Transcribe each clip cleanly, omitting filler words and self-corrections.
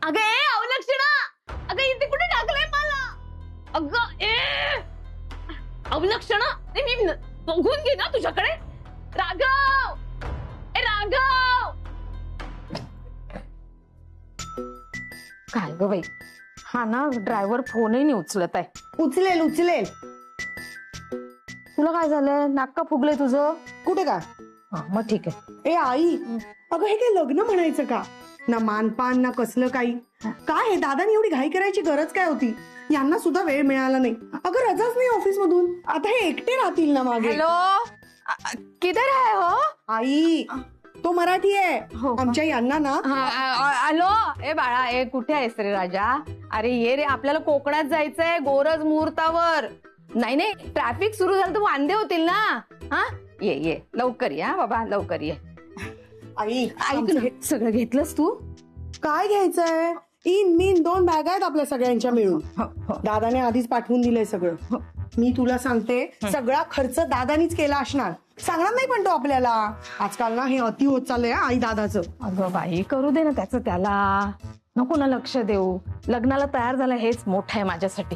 अगं ए अवलक्षणा, अगं इथे कुठे टाकलंय मला? अगं ए अवलक्षणा, मी बघून घे ना तुझ्याकडे. राघव, ए राघव. काय ग बाई, हा ना ड्रायव्हर फोनही नाही उचलत आहे. उचलेल उचलेल. तुला काय झालंय? नाक का फुगलंय तुझं? कुठे का? मग ठीक आहे. ए आई, अगं हे काय लग्न म्हणायचं का? ना मानपान ना कसलं काही. काय हे दादानी एवढी घाई करायची गरज काय होती? यांना सुद्धा वेळ मिळाला नाही. अगं रजाच नाही ऑफिस मधून. आता हे एकटे राहतील ना मागे. हॅलो, किधर आहे हो? आई, तो मराठी आहे. हो. आमच्या यांना ना. हॅलो, ए बाळा, ए कुठे आहेस रे राजा? अरे ये रे, आपल्याला कोकणात जायचंय गोरज मुहूर्तावर. नाही नाही, ट्रॅफिक सुरू झालं तर वांदे होतील ना. हा ये ये लवकर ये. हा बाबा लवकर ये. आई ऐक ना, सगळं घेतलंस तू? काय घ्यायचंय? इन मीन 2 बॅग आहेत आपल्या सगळ्यांच्या मिळून. दादाने आधीच पाठवून दिलंय सगळं. मी तुला सांगते, सगळा खर्च दादानीच केला असणार. सांगणार नाही पण तो आपल्याला. आजकाल ना हे अति होत चाललंय आई दादाचं. अगं बाई, करू दे ना त्याचं त्याला. नको ना लक्ष देऊ. लग्नाला तयार झालं हेच मोठं आहे माझ्यासाठी.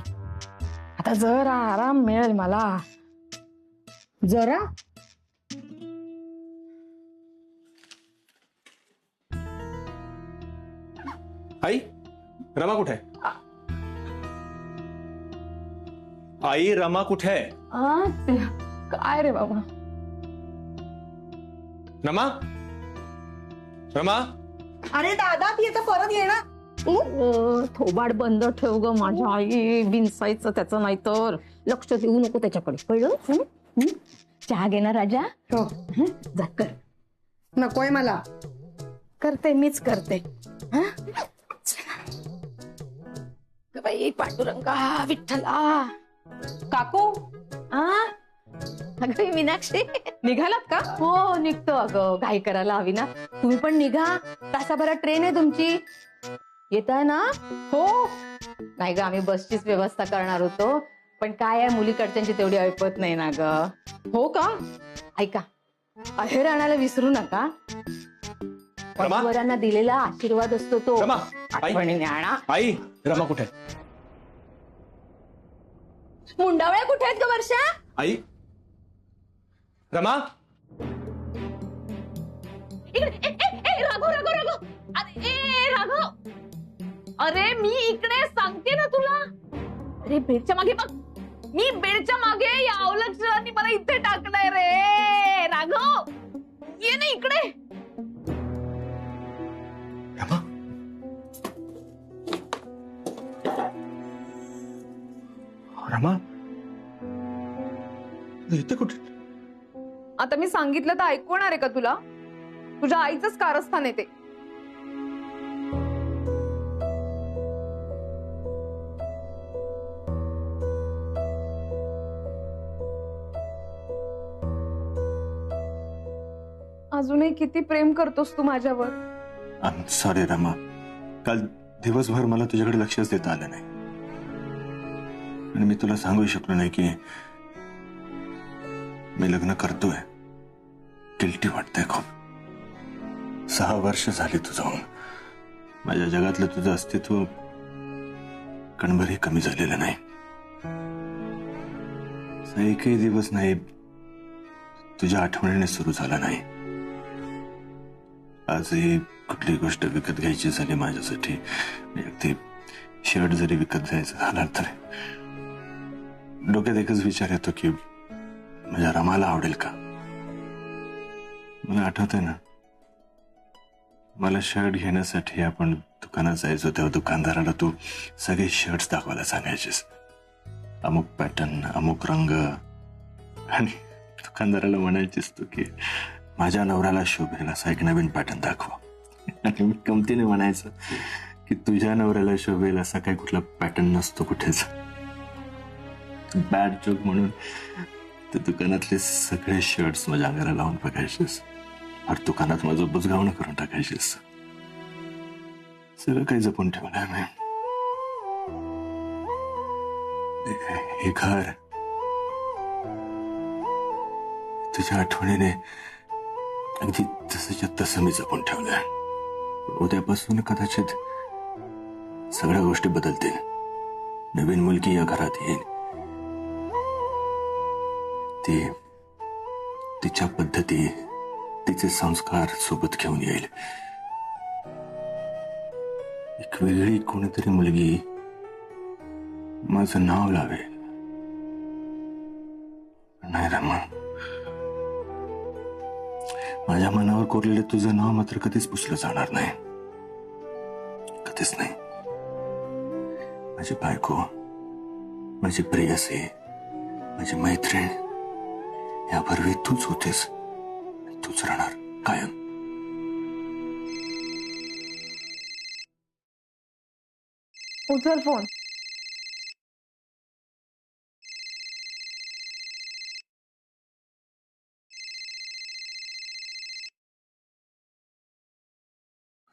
आता जरा आराम मिळेल मला. जरा आई, रमा कुठे आहे? आई, रमा कुठे आहे? काय रे बाबा? रमा, रमा. अरे दादा, ती आता परत येणार. थोबाड बंद ठेव ग माझ्या आई. बिनसायचं त्याचं, नाही तर लक्ष देऊ नको त्याच्याकडे, कळलं? चहा घे ना राजा. हो. जा कर. नकोय मला. करते, मीच करते. बाई पांडुरंगा विठ्ठला. काकू, अगं मीनाक्षी, निघालात का? हो निघतो. अगं घाई करायला हवी ना. तुम्ही पण निघा, तासाभरात ट्रेन आहे तुमची. येताय ना? हो. नाही ग, आम्ही बसचीच व्यवस्था करणार होतो, पण काय आहे मुलीकडच्यांची तेवढी ऐपत नाही ना ग. हो का? ऐका, अहेर आणायला विसरू नका. वरांना दिलेला आशीर्वाद असतो तो. रमा, आठवणीने आणा. आई, रमा कुठे आहे? मुंडावळ्या कुठे आहेत ग वर्षा? आई, रमा. इकडे. राघव राघव राघव. अरे ए राघव, अरे मी इकडे सांगते ना तुला. अरे बेडच्या मागे बघ. मी बेडच्या मागे. या अवलक्षणाने मला इथे टाकलंय रे. राघव ये ना इकडे. रमा, रमा, इथे कुठे? आता मी सांगितलं तर ऐकवणार आहे का तुला? तुझ्या आईचंच कारस्थान आहे ते. अजूनही किती प्रेम करतोस तू माझ्यावर. सॉरी रमा, काल दिवसभर मला तुझ्याकडे लक्षच देता आलं नाही आणि मी तुला सांगू शकलो नाही की मी लग्न करतोय. गिल्टी वाटतंय खूप. 6 वर्ष झाली तू जाऊन. माझ्या जगातलं तुझं अस्तित्व कणभरही कमी झालेलं नाही. एकही दिवस नाही तुझ्या आठवणीने सुरू झाला नाही. आजही कुठली गोष्ट विकत घ्यायची झाली माझ्यासाठी, अगदी शर्ट जरी विकत घ्यायचं झालं तर डोक्यात एकच विचार येतो की माझ्या रमाला आवडेल का. मला आठवतंय ना, मला शर्ट घेण्यासाठी आपण दुकानात जायचो तेव्हा दुकानदाराला तू सगळे शर्ट्स दाखवायला सांगायचेस. अमुक पॅटर्न, अमुक रंग, आणि दुकानदाराला म्हणायचीस तू की माझ्या नवऱ्याला शोभेल असा एक नवीन पॅटर्न दाखवा. आणि मी गमतीने म्हणायचं की तुझ्या नवऱ्याला शोभेल असा काही कुठला पॅटर्न नसतो कुठेच. बॅड जोक म्हणून त्या दुकानातले सगळे शर्ट्स माझ्या अंगाला लावून बघायचेस. हर दुकानात माझं बुजगावणं करून टाकायचेस. सगळं काही जपून ठेवलंय मी. हे घर तुझ्या आठवणीने अगदी तसंच्या तसं मी जपून ठेवलंय. उद्यापासून कदाचित सगळ्या गोष्टी बदलतील. नवीन मुलगी या घरात येईल. ती तिच्या पद्धती, तिचे संस्कार सोबत घेऊन येईल. एक वेगळी कोणीतरी मुलगी माझं नाव लावेल. नाही रमा, माझ्या मनावर कोरलेलं तुझं नाव मात्र कधीच पुसलं जाणार नाही. कधीच नाही. माझी बायको, माझी प्रेयसी, माझी मैत्रीण यापूर्वी तूच होतीस. तूच राहणार कायम. उचल फोन.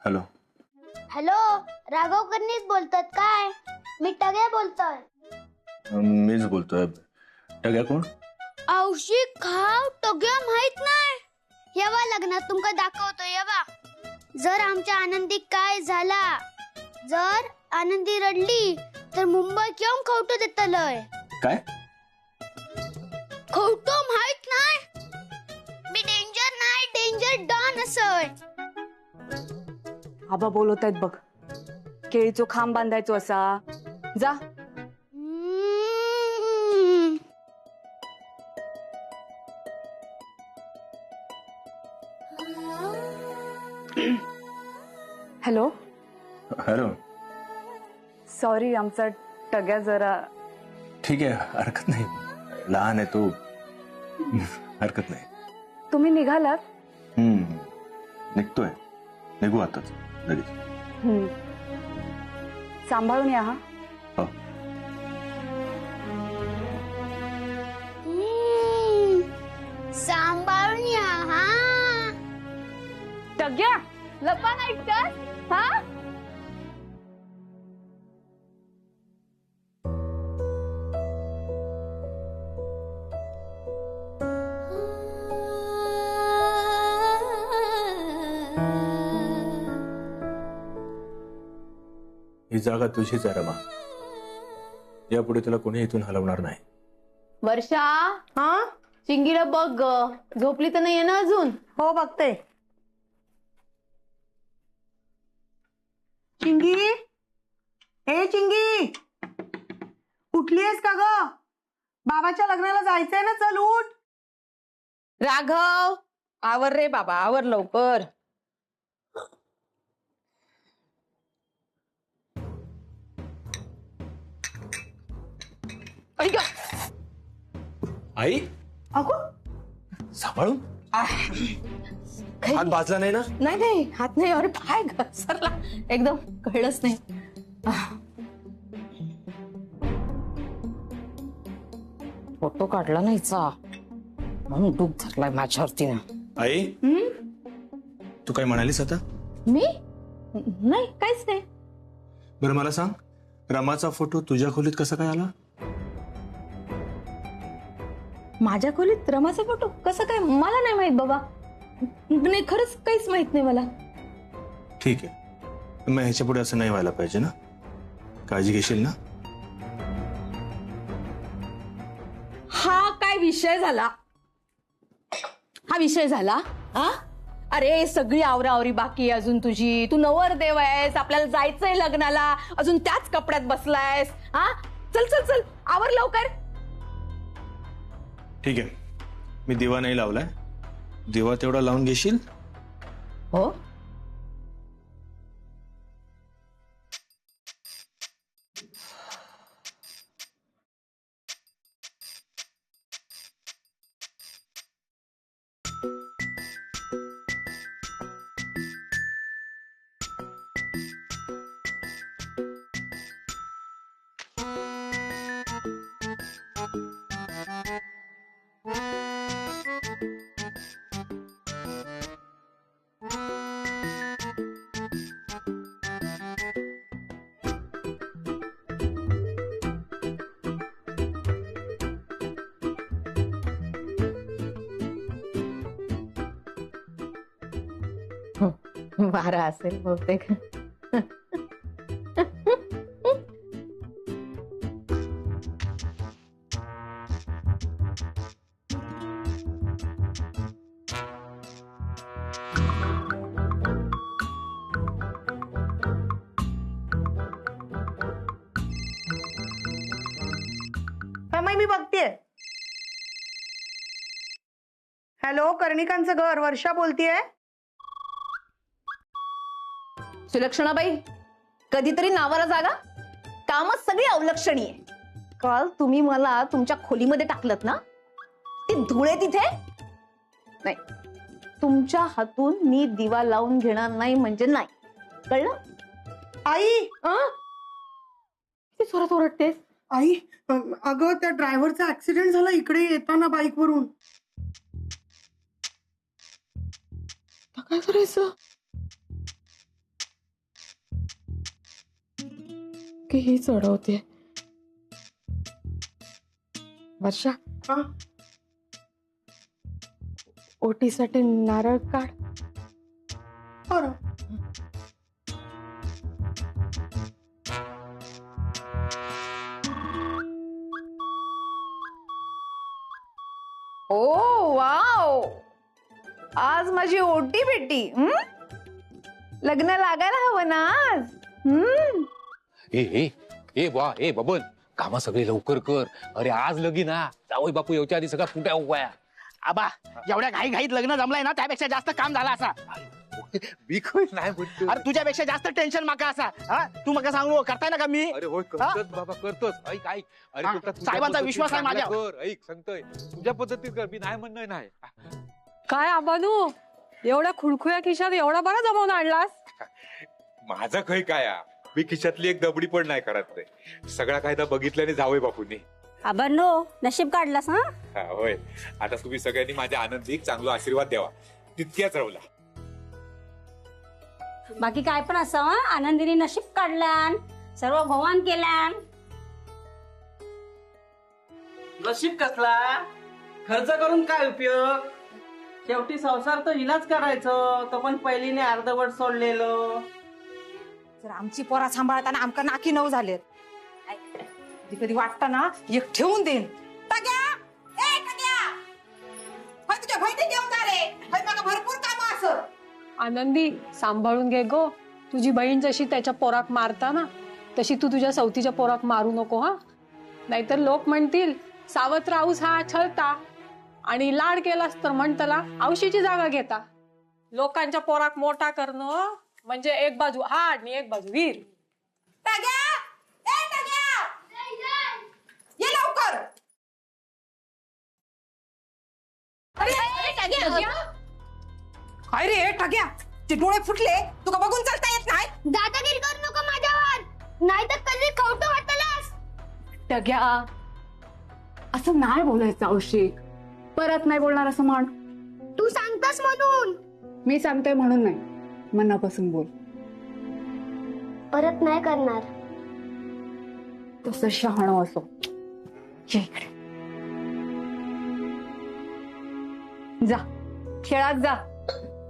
हॅलो. हॅलो, राघवकरनीच बोलतात काय? मी टग्या बोलतोय. मीच बोलतोय. टग्या कोण? औशी खाव टग्या माहित नाही? येवा लग्नात तुमका दाखवतो येवा. जर आमच्या आनंदी काय झाला, जर आनंदी रडली तर मुंबई केव्हा खवटो देतलय. काय? खवटो माहित नाही? मी डेंजर नाही, डेंजर डॉन असय. आबा बोलत आहेत बघ. केळीचो खांब बांधायचो असा. जा. हॅलो. हॅलो. सॉरी, आमचा टग्या जरा. ठीक आहे, हरकत नाही. लहान आहे तो. हरकत नाही. तुम्ही निघालात? निघतोय. निघू आताच लगेच. सांभाळून या. हा. हो. सांभाळून या. हा. टग्या लपा नाही तर. हा. ही जागा तुझीच आहे रमा. यापुढे तुला कोणी इथून हलवणार नाही. वर्षा, हा चिंगीला बघ ग. झोपली तर नाहीये ना अजून? हो बघते. चिंगी, ए चिंगी, उठलीयस का ग? बाबाच्या लग्नाला जायचंय ना, चल उठ. राघव, आवर रे बाबा, आवर लवकर. ऐक. आई, अगो सांभाळून. हात भाजला नाही ना? नाही नाही, हात नाही. अरे पाय घसरला एकदम, कळलंच नाही. फोटो काढला नाहीचा म्हणून डूब धरलाय माझ्यावरती ना. आई, तू काय म्हणालीस आता? मी नाही, काहीच नाही. बरं मला सांग, रमाचा फोटो तुझ्या खोलीत कसा काय आला? माझ्या खोलीत रमाचा फोटो कसं काय? मला नाही माहित बाबा. नाही, खरंच काहीच माहित नाही मला. ठीक आहे, मग ह्याच्या पुढे असं नाही व्हायला पाहिजे ना. काळजी घेशील ना? हा काय विषय झाला? हा विषय झाला? हा, अरे सगळी आवराआवरी बाकी आहे अजून तुझी. तू नवरदेव आहेस, आपल्याला जायचंय लग्नाला, अजून त्याच कपड्यात बसलायस. हा, चल चल चल, आवर लवकर. ठीक आहे, मी दिवा नाही लावलाय. दिवा तेवढा लावून घेशील? हो. वारा असेल बहुतेक. नाही मी बघतेय. हॅलो, कर्णिकांचं घर, वर्षा बोलतीये. सुलक्षणाबाई, कधीतरी नावाला जागा. कामच सगळी अवलक्षणीय. काल तुम्ही मला तुमच्या खोलीमध्ये टाकलत ना, ती धुळे तिथे नाही. तुमच्या हातून मी दिवा लावून घेणार नाही म्हणजे नाही, कळलं? आई, किती जोरात ओरडतेस? आई, अगं त्या ड्रायव्हरचा ऍक्सिडेंट झाला इकडे येताना बाईक वरून. काय करायचं? की ही चढवते. वर्षा, हा? ओटीसाठी नारळ काढ. बरं. ओ वाव, आज माझी ओटी बेटी. लग्न लागायला हवं ना आज. ए ए वा ए बबन, कामा सगळे लवकर कर. अरे आज लगीन ना, जावई बापू येऊच्या आधी सगळा फुट्या उगवाया. आबा, एवढ्या घाईत लग्न जमलाय ना, त्यापेक्षा जास्त काम झाला असा. मी खोय नाही म्हणतो. अरे तुझ्यापेक्षा जास्त टेन्शन माका असा. हा, तू मका सांगू करताय ना का मी. अरे होय, करतोच बाबा, करतोच. ऐक ऐक, अरे हा, फक्त तुझ्या साहेबांचा पद्धतीत विश्वास आहे चांगलं माझ्यावर. कर. ऐक सांगतोय, तुझ्या पद्धतीत कर, मी नाही म्हणणं नाही. काय आबानू, एवढ्या खुळखुळ्या खिशात एवढा बरा जमावून आणलास? माझा खय काय आ? मी खिशातली एक दबडी पण नाही करत नाही. सगळा कायदा बघितल्याने जावई बापूंनी. आबांनो, नशीब काढलास हा. हा, होय. आता तुम्ही सगळ्यांनी माझ्या आनंदीक चांगला आशीर्वाद द्यावा, तितक्याच राहुला. बाकी काय पण असं, आनंदीने नशीब काढलान, सर्व भगवान केलान. नशीब कसला, खर्च करून काय उपयोग. शेवटी संसार तर हिलाच करायचं. तो पण पहिलीने अर्धवट सोडलेलो. जर आमची पोरा सांभाळताना आमका नाकी नऊ झालेत. कधी कधी वाटतं ना, एक ठेवून देईन. टग्या, ए टग्या, होय तुझ्या बहिणी घेऊन जा रे. होय मला भरपूर काम असं. आनंदी, सांभाळून घे गो. तुझी बहीण जशी त्याच्या पोराक मारता ना, तशी तू तुझ्या सवतीच्या पोराक मारू नको हा. नाहीतर लोक म्हणतील सावत्र आऊस हा छळता, आणि लाड केलास तर म्हणतला औशीची जागा घेता. लोकांच्या पोराक मोठा करणं म्हणजे एक बाजू हाड आणि एक बाजू वीर. टग्या, ए टग्या, ये लवकर. काय रे टग्या, ते डोळे फुटले, तुका बघून चालता येत नाही. दादागिरी करू नको माझ्यावर, नाहीतर कधी खवटं वाटलास. टग्या, असं नाही बोलायचं औषिक. परत नाही बोलणार असं म्हण. तू सांगतास म्हणून. मी सांगतोय म्हणून नाही, मनापासून बोल. परत नाही करणार. तसं शहाणं असो. ये इकडे. जा, खेळात जा.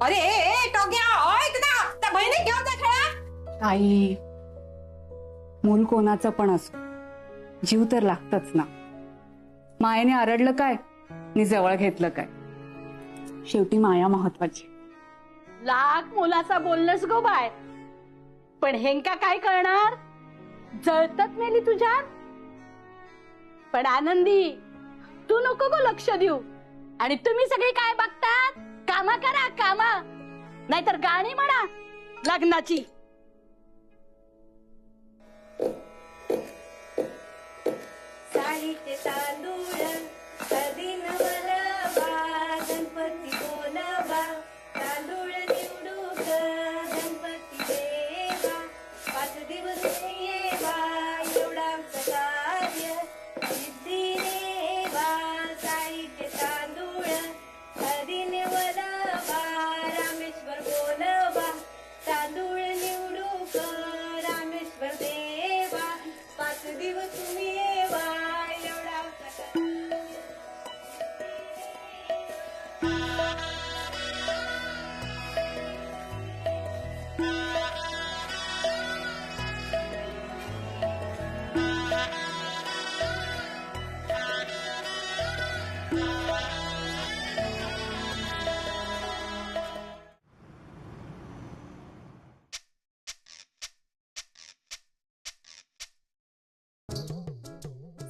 अरे ए टोग्या, ऐक ना, त्या बहिणी घेऊन जा खेळा. ताई, मूल कोणाचं पण असो, जीव तर लागतच ना. मायेने आरडलं काय नि जवळ घेतलं काय, शेवटी माया महत्वाची. लाख मुलाचा बोलणस गो बाय, पण हेंका काय करणार. जळतच मेली तुझ्यात. पण आनंदी, तू नको गो लक्ष देऊ. आणि तुम्ही सगळे काय बघतात, कामा करा कामा, नाहीतर गाणी म्हणा लग्नाची. साडीचे तांदूळ कधी नवलबा, गणपती बोलबा, तांदूळ निवडूक गणपती देवा, 5 दिवस येवा, एवढा आमचं कार्य सिद्धी देवा. साडीचे तांदूळ कधी नवलबा, रामेश्वर बोलबा, तांदूळ निवडूक रामेश्वर देवा, 5 दिवस तुम्ही येवा, एवढा आमचा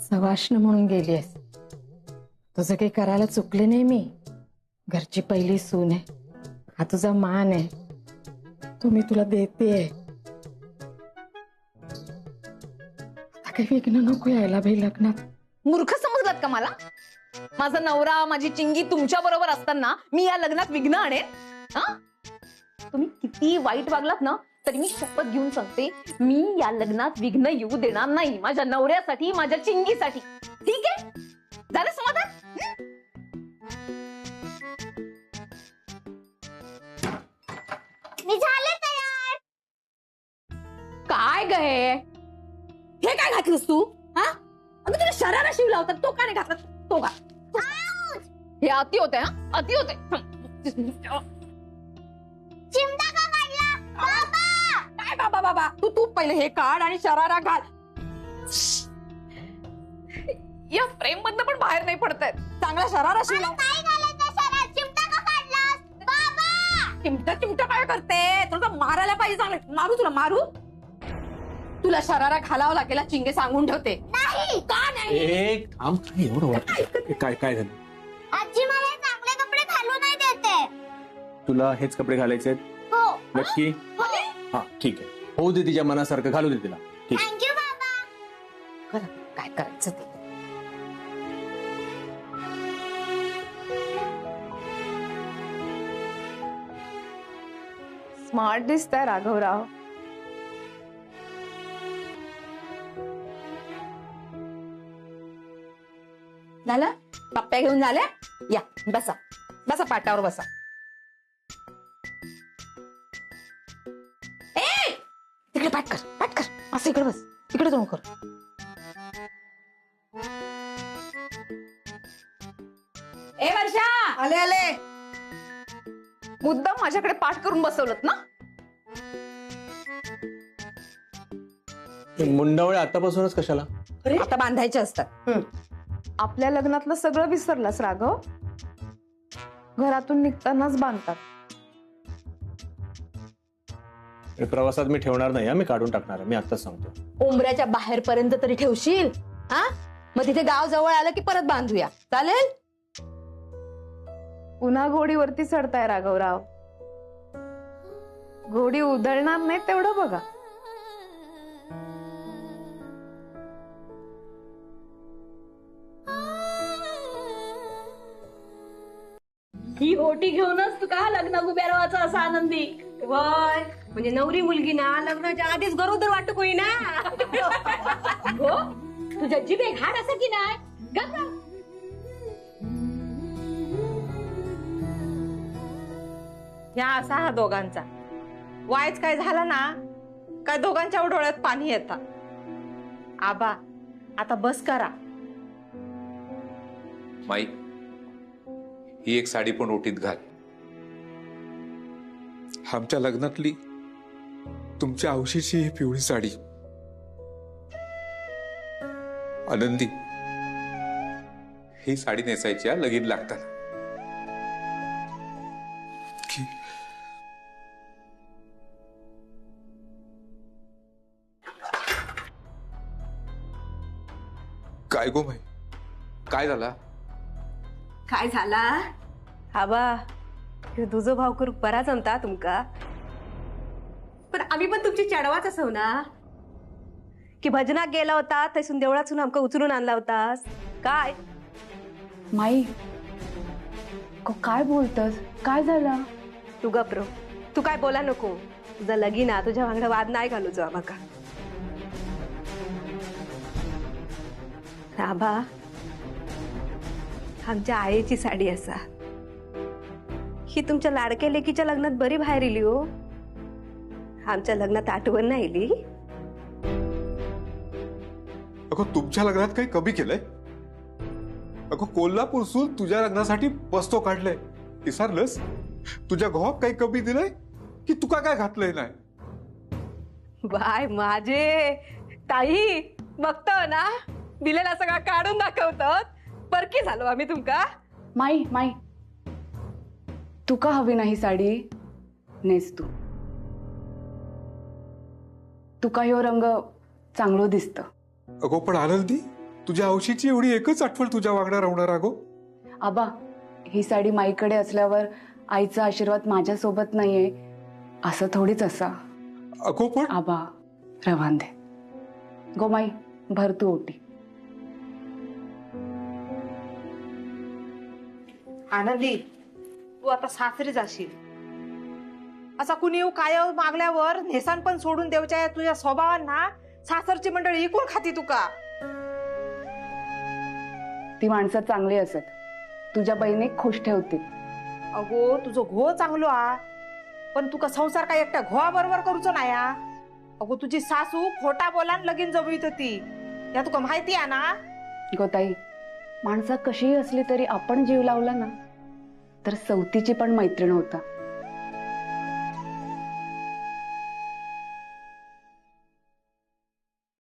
सवाष्ण म्हणून गेलीस. तुझं काही करायला चुकले नाही मी. घरची पहिली सून आहे. हा तुझा मान आहे. तो मी तुला देते. काही विघ्न नको यायला बाई लग्नात. मूर्ख समजलात का मला? माझा नवरा माझी चिंगी तुमच्या बरोबर असताना मी या लग्नात विघ्न आणेन? तुम्ही किती वाईट वागलात ना तरी मी शपथ घेऊन सांगते, मी या लग्नात विघ्न येऊ देणार नाही. माझ्या नवऱ्यासाठी, माझ्या चिंगीसाठी. ठीक आहे? झालं समाधान? मी झाले तयार. काय ग हे काय घातलंस तू? हा? अगं तुला शरारा शिवला होता, तो का नाही घातला? तो का? हे अति होते. अति होते. चिमटा का काढला? बाबा! काय बाबा बाबा? तू पहिले हे काढ आणि शरारा घाल. या फ्रेम मधनं पण बाहेर नाही पडतायत. चांगला शरारा शिवला. काय घालायचं शरारा? चिमटा का काढलास? बाबा! चिमटा काय करते? तुला मारायला पाहिजे. चांगलं मारू, तुला मारू. तुला शरारा घालावा लागेल. चिंगे सांगून ठेवते. नाही. का नाही? थांब. एवढं काय झालं? आजी मला चांगले कपडे घालू नाही देते. तुला हेच कपडे घालायचे आहेत? हो. नक्की? हा ठीक आहे. होऊ दे तिच्या मनासारखं. घालू दे तिला. ठीक आहे. थँक्यू बाबा. करा काय करायचं ते. स्मार्ट दिसताय राघवराव. झालं? पप्प्या घेऊन झाल्या? या बसा. बसा पाटावर बसा. तिकडे पाठ कर. असं इकडे बस. इकडे जाऊन कर. ए वर्षा, आले आले. मुद्दाम माझ्याकडे पाठ करून बसवलत ना? मुंडावळे आतापासूनच कशाला? आता बांधायचे असतात. आपल्या लग्नातलं सगळं विसरलास राघव? घरातून निघतानाच बांधतात. प्रवासात मी ठेवणार नाही. मी काढून टाकणार. मी आताच सांगतो. उंबऱ्याच्या बाहेर पर्यंत तरी ठेवशील. हा मग तिथे गाव जवळ आलं की परत बांधूया. चालेल? पुन्हा घोडीवरती चढताय राघवराव. घोडी उधळणार नाही तेवढं बघा. ही ओटी घेऊनच तू का लग्न उभ्या राहायचं असं आनंदी? वय म्हणजे नवरी मुलगी ना लग्नाच्या आधीच गरोदर वाटू होई ना. हो तुझ्या जिभे घाट असं की नाही? गप्प. या असा हा दोघांचा वायच काय झाला ना काय दोघांच्या डोळ्यात पाणी येतं. आबा आता बस करा. माई, ही एक साडी पण ओटीत घाल. आमच्या लग्नातली तुमच्या हौशीची ही पिवळी साडी. आनंदी, ही साडी नेसायची लगीन लागताना. काय गो माई, काय झाला? काय झाला? आबा तुझं भाव करू बरा जमता तुमका. पण आम्ही पण तुमची चढवाच असो ना की भजनात गेला होता तसून देवळातून आमका उचलून आणला होतास काय? माई काय बोलतस? काय झालं? तू गप्रो. तू काय बोला नको. तुझा लगीना तुझ्या वांगडा वाद नाही घालूचो आम्हाका. आबा आमच्या आईची साडी असा ही तुमच्या लाडक्या लेकीच्या लग्नात बरी बाहेर इली हो. आमच्या लग्नात आठवण नाही इली. अगं तुमच्या लग्नात काही कमी केलंय? अगं कोल्हापूरसून तुझ्या लग्नासाठी पस्तो काढलंय. विसरलंस? तुझ्या घोवात काही कमी दिलंय की तुका काय घातलंय नाही? बाय माझे ताई बघतो ना दिलेला सगळा काढून दाखवतात. परकी झालो आम्ही तुमका. माई माई तू का हवी नाही साडी? नेस तू. तुका ह्यो रंग चांगलो दिसत. अगो पण आनंदी, तुझ्या हौशीची एवढी एकच आठवण तुझ्या वागण्यात राहणार अगो. आबा, ही साडी माईकडे असल्यावर आईचा आशीर्वाद माझ्या सोबत नाहीये असं थोडीच असा. अगो पण आबा, रवान दे. गोमाई, भर तू ओटी. आनंदी, तू आता सासरी जाशील. असा कुणी येऊ काय मागल्यावर नेसान पण सोडून देवच्या तुझ्या स्वभावांना सासरची मंडळी इकून खाती तुका. ती माणसं चांगली असत, तुझ्या बहिणीक खुश ठेवतील. अगो, तुझं घो चांगलो आ, पण तुका संसार काय एकट्या घोवा बरोबर करूचो नाही आ. अगो, तुझी सासू खोटा बोलान लगीन जमवीत होती, या तुका माहिती आहे ना. गोताई, माणसं कशीही असली तरी आपण जीव लावला ना तर सवतीची पण मैत्रीण होता.